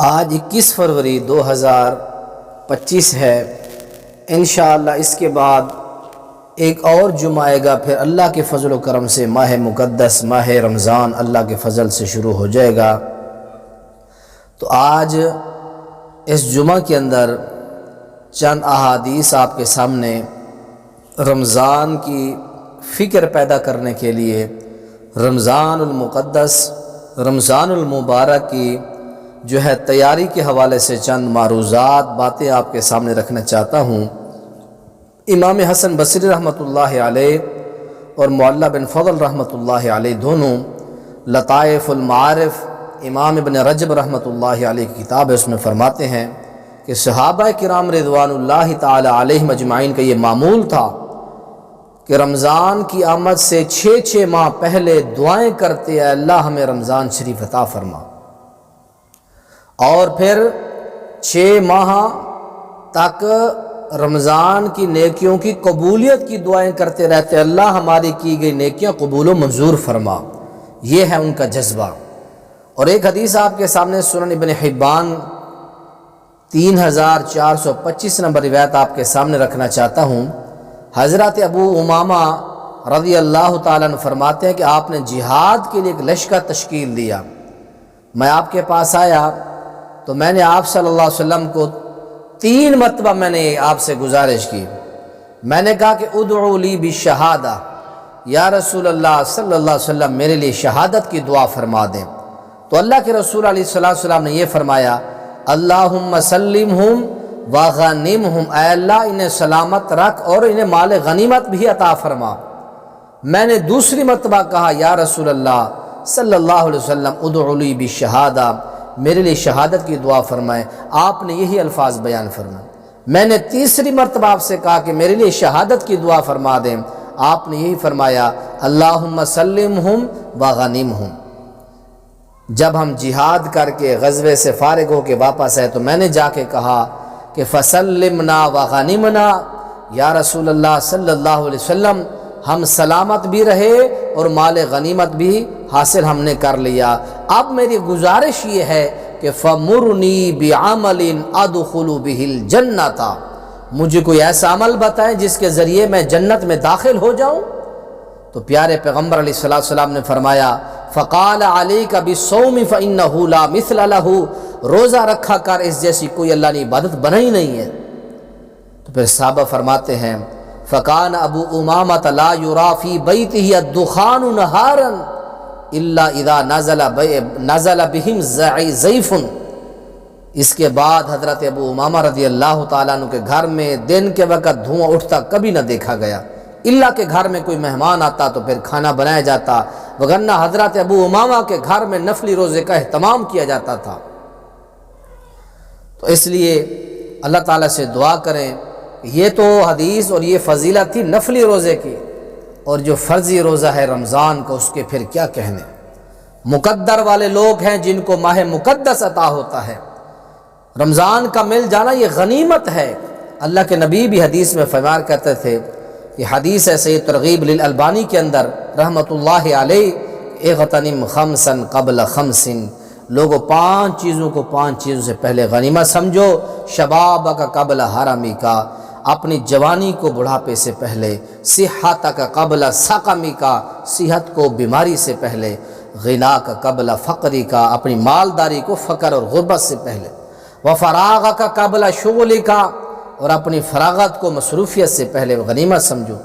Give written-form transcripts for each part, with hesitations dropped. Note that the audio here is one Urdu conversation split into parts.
آج 21 فروری 2025 ہے۔ انشاءاللہ اس کے بعد ایک اور جمعہ آئے گا، پھر اللہ کے فضل و کرم سے ماہ مقدس ماہ رمضان اللہ کے فضل سے شروع ہو جائے گا۔ تو آج اس جمعہ کے اندر چند احادیث آپ کے سامنے رمضان کی فکر پیدا کرنے کے لیے، رمضان المقدس رمضان المبارک کی جو ہے تیاری کے حوالے سے چند معروضات باتیں آپ کے سامنے رکھنا چاہتا ہوں۔ امام حسن بصری رحمۃ اللہ علیہ اور معلیٰ بن فضل رحمۃ اللہ علیہ دونوں لطائف المعارف امام ابن رجب رحمۃ اللہ علیہ کی کتاب ہے، اس میں فرماتے ہیں کہ صحابہ کرام رضوان اللہ تعالی علیہم اجمعین کا یہ معمول تھا کہ رمضان کی آمد سے 6 ماہ پہلے دعائیں کرتے اے اللہ ہمیں رمضان شریف عطا فرما، اور پھر 6 ماہ تک رمضان کی نیکیوں کی قبولیت کی دعائیں کرتے رہتے، اللہ ہماری کی گئی نیکیاں قبول و منظور فرما۔ یہ ہے ان کا جذبہ۔ اور ایک حدیث آپ کے سامنے سنن ابن حبان 3425 نمبر روایت آپ کے سامنے رکھنا چاہتا ہوں۔ حضرت ابو امامہ رضی اللہ تعالیٰ عنہ فرماتے ہیں کہ آپ نے جہاد کے لیے ایک لشکر تشکیل دیا۔ میں آپ کے پاس آیا تو میں نے آپ صلی اللہ علیہ وسلم کو 3 مرتبہ میں نے آپ سے گزارش کی۔ میں نے کہا کہ ادعو لی بالشہادہ، یا رسول اللہ صلی اللہ علیہ وسلم میرے لیے شہادت کی دعا فرما دیں۔ تو اللہ کے رسول علیہ السلام نے یہ فرمایا، اللہم سلمہم وغنمہم، اے اللہ انہیں سلامت رکھ اور انہیں مال غنیمت بھی عطا فرما۔ میں نے دوسری مرتبہ کہا، یا رسول اللہ صلی اللہ علیہ وسلم ادعو لی بالشہادہ، میرے لیے شہادت کی دعا فرمائیں۔ آپ نے یہی الفاظ بیان فرمائے۔ میں نے تیسری مرتبہ آپ سے کہا کہ میرے لیے شہادت کی دعا فرما دیں، آپ نے یہی فرمایا، اللہم سلمہم وغنمہم۔ جب ہم جہاد کر کے غزوے سے فارغ ہو کے واپس آئے تو میں نے جا کے کہا کہ فسلمنا وغنمنا، یا رسول اللہ صلی اللہ علیہ وسلم ہم سلامت بھی رہے اور مال غنیمت بھی حاصل ہم نے کر لیا۔ اب میری گزارش یہ ہے کہ فمرنی بعمل ادخل به الجنۃ، مجھے کوئی ایسا عمل بتائیں جس کے ذریعے میں جنت میں داخل ہو جاؤں۔ تو پیارے پیغمبر علیہ السلام نے فرمایا، فقال علیک بالصوم فانہ لا مثل لہ، روزہ رکھا کر، اس جیسی کوئی اللہ نے عبادت بنائی نہیں ہے۔ تو پھر صحابہ فرماتے ہیں، فکان ابو امامۃ لا یری فی بیتہ الدخان نہارا الا اذا نزل بہم ضیف۔ اس کے بعد حضرت ابو امامہ رضی اللہ تعالیٰ عنہ کے گھر میں دن کے وقت دھواں اٹھتا کبھی نہ دیکھا گیا، اللہ کے گھر میں کوئی مہمان آتا تو پھر کھانا بنایا جاتا، وگرنہ حضرت ابو امامہ کے گھر میں نفلی روزے کا اہتمام کیا جاتا تھا۔ تو اس لیے اللہ تعالیٰ سے دعا کریں۔ یہ تو حدیث اور یہ فضیلت تھی نفلی روزے کی، اور جو فرضی روزہ ہے رمضان کا، اس کے پھر کیا کہنے۔ مقدر والے لوگ ہیں جن کو ماہ مقدس عطا ہوتا ہے، رمضان کا مل جانا یہ غنیمت ہے۔ اللہ کے نبی بھی حدیث میں فرمایا کرتے تھے، یہ حدیث ہے سید ترغیب للالبانی کے اندر رحمۃ اللہ علیہ، اغتنم خمسا قبل خمس، لوگوں 5 چیزوں کو 5 چیزوں سے پہلے غنیمت سمجھو، شبابک قبل حرمی کا، اپنی جوانی کو بڑھاپے سے پہلے، صحتک قبل سقمی کا، صحت کو بیماری سے پہلے، غناک قبل فقری کا، اپنی مالداری کو فقر اور غربت سے پہلے، وفراغک قبل شغلی کا، اور اپنی فراغت کو مصروفیت سے پہلے غنیمت سمجھو،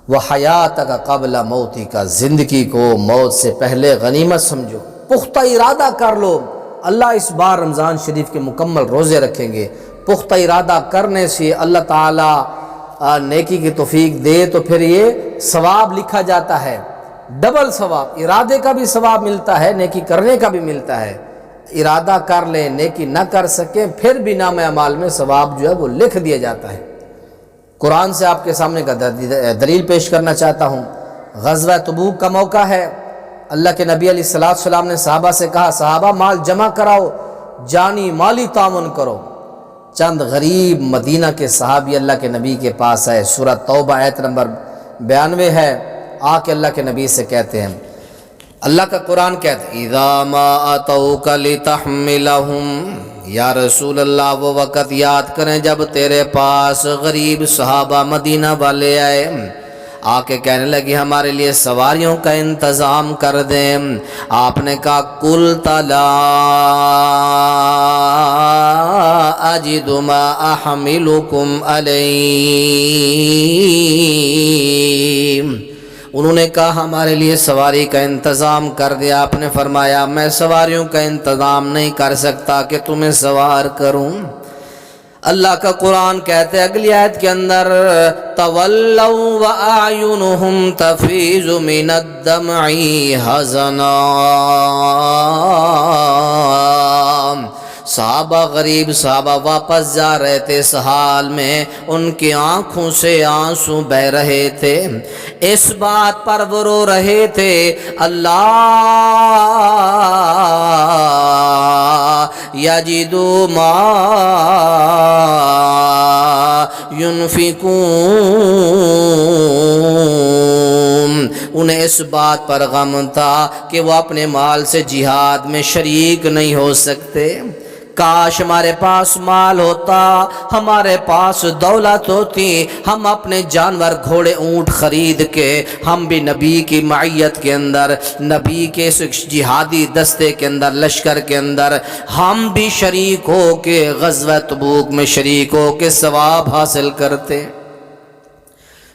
وحیاتک قبل موتی کا، زندگی کو موت سے پہلے غنیمت سمجھو۔ پختہ ارادہ کر لو، اللہ اس بار رمضان شریف کے مکمل روزے رکھیں گے۔ پختہ ارادہ کرنے سے اللہ تعالیٰ نیکی کی توفیق دے تو پھر یہ ثواب لکھا جاتا ہے، ڈبل ثواب، ارادے کا بھی ثواب ملتا ہے، نیکی کرنے کا بھی ملتا ہے۔ ارادہ کر لیں، نیکی نہ کر سکیں، پھر بھی نام اعمال میں ثواب جو ہے وہ لکھ دیا جاتا ہے۔ قرآن سے آپ کے سامنے کا دلیل پیش کرنا چاہتا ہوں۔ غزوہ تبوک کا موقع ہے، اللہ کے نبی علیہ السلام نے صحابہ سے کہا، صحابہ مال جمع کراؤ، جانی مالی تعاون کرو۔ چند غریب مدینہ کے صحابی اللہ کے نبی کے پاس آئے، سورہ توبہ آیت نمبر 92 ہے، آ کے اللہ کے نبی سے کہتے ہیں اللہ کا قرآن کہتا ہے اذا ما اتوک لتحملہم، یا رسول اللہ وہ وقت یاد کریں جب تیرے پاس غریب صحابہ مدینہ والے آئے، آ کے کہنے لگے ہمارے لیے سواریوں کا انتظام کر دیں۔ آپ نے کہا قلت لا اجد ما احملکم علیہ، انہوں نے کہا ہمارے لیے سواری کا انتظام کر دیا۔ آپ نے فرمایا میں سواریوں کا انتظام نہیں کر سکتا کہ تمہیں سوار کروں۔ اللہ کا قرآن کہتے ہیں اگلی آیت کے اندر تولوا واعینہم تفیض من الدمع حزنا، صحابہ غریب صحابہ واپس جا رہے تھے اس حال میں ان کی آنکھوں سے آنسو بہ رہے تھے، اس بات پر وہ رو رہے تھے اللہ یجدو ما ينفقون، انہیں اس بات پر غم تھا کہ وہ اپنے مال سے جہاد میں شریک نہیں ہو سکتے۔ کاش ہمارے پاس مال ہوتا، ہمارے پاس دولت ہوتی، ہم اپنے جانور گھوڑے اونٹ خرید کے ہم بھی نبی کی معیت کے اندر، نبی کے اس جہادی دستے کے اندر، لشکر کے اندر ہم بھی شریک ہو کے غزوہ تبوک میں شریک ہو کے ثواب حاصل کرتے۔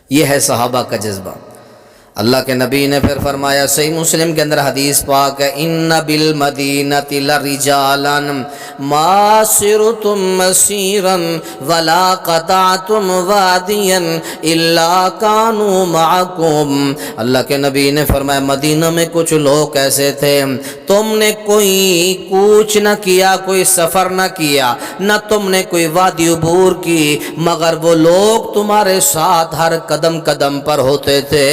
یہ ہے صحابہ کا جذبہ۔ اللہ کے نبی نے پھر فرمایا صحیح مسلم کے اندر حدیث پاک ہے ان بالمدینۃ لرجالا ما سرتم مسیرا ولا قطعتم وادیا الا كانوا معکم، اللہ کے نبی نے فرمایا مدینہ میں کچھ لوگ ایسے تھے تم نے کوئی کوچ نہ کیا، کوئی سفر نہ کیا، نہ تم نے کوئی وادی عبور کی، مگر وہ لوگ تمہارے ساتھ ہر قدم قدم پر ہوتے تھے۔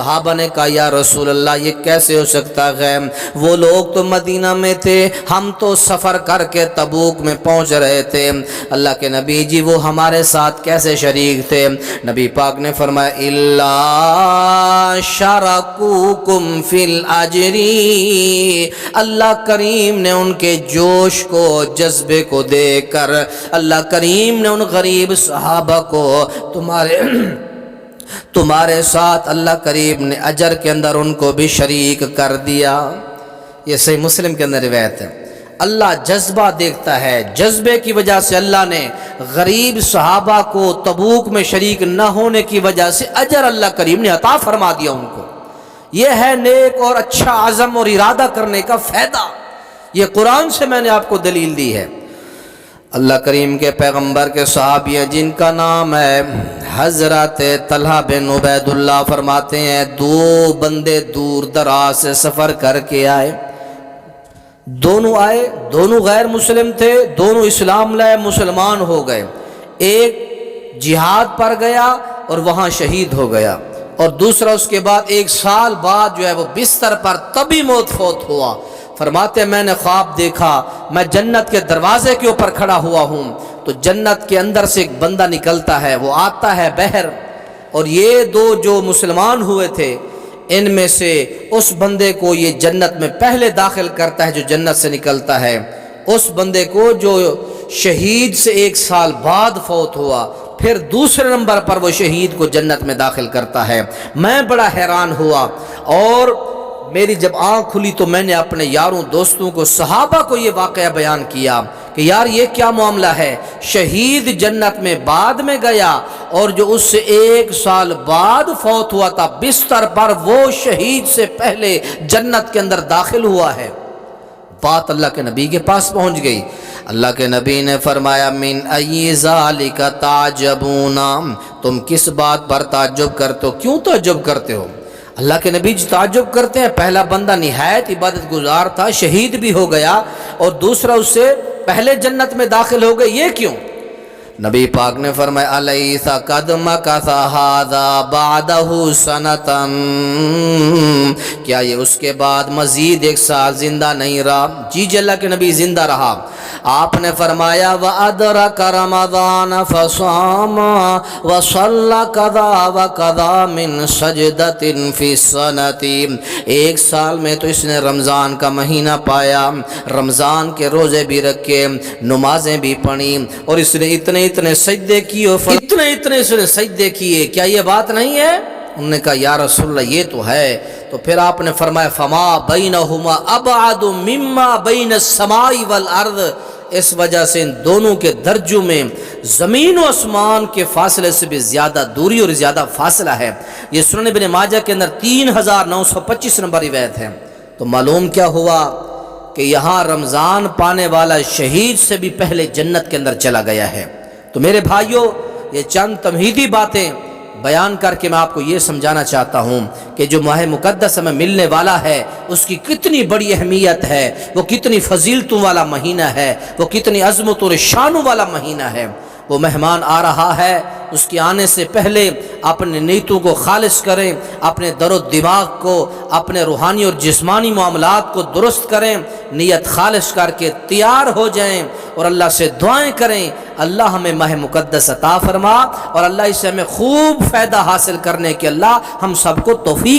صحابہ نے کہا یا رسول اللہ یہ کیسے ہو سکتا ہے، وہ لوگ تو مدینہ میں تھے، ہم تو سفر کر کے تبوک میں پہنچ رہے تھے، اللہ کے نبی جی وہ ہمارے ساتھ کیسے شریک تھے؟ نبی پاک نے فرمایا الا شرکوکم فی الاجر، اللہ کریم نے ان کے جوش کو جذبے کو دیکھ کر اللہ کریم نے ان غریب صحابہ کو تمہارے ساتھ اللہ کریم نے اجر کے اندر ان کو بھی شریک کر دیا۔ یہ صحیح مسلم کے اندر روایت ہے۔ اللہ جذبہ دیکھتا ہے، جذبے کی وجہ سے اللہ نے غریب صحابہ کو تبوک میں شریک نہ ہونے کی وجہ سے اجر اللہ کریم نے عطا فرما دیا ان کو۔ یہ ہے نیک اور اچھا عزم اور ارادہ کرنے کا فائدہ، یہ قرآن سے میں نے آپ کو دلیل دی ہے۔ اللہ کریم کے پیغمبر کے صحابی ہیں جن کا نام ہے حضرت طلحہ بن عبید اللہ، فرماتے ہیں دو بندے دور دراز سے سفر کر کے آئے، دونوں غیر مسلم تھے، دونوں اسلام لائے مسلمان ہو گئے، ایک جہاد پر گیا اور وہاں شہید ہو گیا، اور دوسرا اس کے بعد 1 سال بعد جو ہے وہ بستر پر طبی موت فوت ہوا۔ فرماتے ہیں میں نے خواب دیکھا میں جنت کے دروازے کے اوپر کھڑا ہوا ہوں تو جنت کے اندر سے ایک بندہ نکلتا ہے، وہ آتا ہے بہر، اور یہ دو جو مسلمان ہوئے تھے ان میں سے اس بندے کو یہ جنت میں پہلے داخل کرتا ہے جو جنت سے نکلتا ہے، اس بندے کو جو شہید سے 1 سال بعد فوت ہوا پھر دوسرے نمبر پر وہ شہید کو جنت میں داخل کرتا ہے۔ میں بڑا حیران ہوا اور میری جب آنکھ کھلی تو میں نے اپنے یاروں دوستوں کو صحابہ کو یہ واقعہ بیان کیا کہ یار یہ کیا معاملہ ہے، شہید جنت میں بعد میں گیا اور جو اس سے 1 سال بعد فوت ہوا تھا بستر پر وہ شہید سے پہلے جنت کے اندر داخل ہوا ہے۔ بات اللہ کے نبی کے پاس پہنچ گئی۔ اللہ کے نبی نے فرمایا من ای ذالک تعجبون، تم کس بات پر تعجب کرتے ہو، کیوں تعجب کرتے ہو؟ اللہ کے نبی جی تعجب کرتے ہیں پہلا بندہ نہایت عبادت گزار تھا شہید بھی ہو گیا اور دوسرا اس سے پہلے جنت میں داخل ہو گئے، یہ کیوں؟ نبی پاک نے فرمایا الیس قد مکث ھذا بعدہ سنۃ، کیا یہ اس کے بعد مزید 1 سال زندہ نہیں رہا؟ جی اللہ کے نبی زندہ رہا، آپ نے فرمایا وَأَدْرَكَ رَمَضَانَ فَصَامَ وَصَلَّى كَذَا وَكَذَا مِنْ سَجْدَةٍ فِي السَّنَةِ، ایک سال میں تو اس نے رمضان کا مہینہ پایا، رمضان کے روزے بھی رکھے، نمازیں بھی پڑھی، اور اس نے اتنے اتنے سجدے کیے، اتنے اس نے سجدے کیے، کیا یہ بات نہیں ہے؟ انہوں نے کہا یا رسول اللہ یہ تو ہے۔ تو پھر آپ نے فرمایا فما بینہما ابعد مما بین السماء والارض، اس وجہ سے ان دونوں کے درجوں میں زمین و آسمان کے فاصلے سے بھی زیادہ دوری اور زیادہ فاصلہ ہے۔ یہ سنن ابن ماجہ کے اندر 3925 نمبر روایت ہے۔ تو معلوم کیا ہوا کہ یہاں رمضان پانے والا شہید سے بھی پہلے جنت کے اندر چلا گیا ہے۔ تو میرے بھائیوں، یہ چند تمہیدی باتیں بیان کر کے میں آپ کو یہ سمجھانا چاہتا ہوں کہ جو ماہ مقدس ہمیں ملنے والا ہے اس کی کتنی بڑی اہمیت ہے، وہ کتنی فضیلتوں والا مہینہ ہے، وہ کتنی عظمت اور شانوں والا مہینہ ہے۔ وہ مہمان آ رہا ہے، اس کے آنے سے پہلے اپنے نیتوں کو خالص کریں، اپنے در و دماغ کو، اپنے روحانی اور جسمانی معاملات کو درست کریں، نیت خالص کر کے تیار ہو جائیں اور اللہ سے دعائیں کریں اللہ ہمیں ماہ مقدس عطا فرما، اور اللہ اس سے ہمیں خوب فائدہ حاصل کرنے کے اللہ ہم سب کو توفیق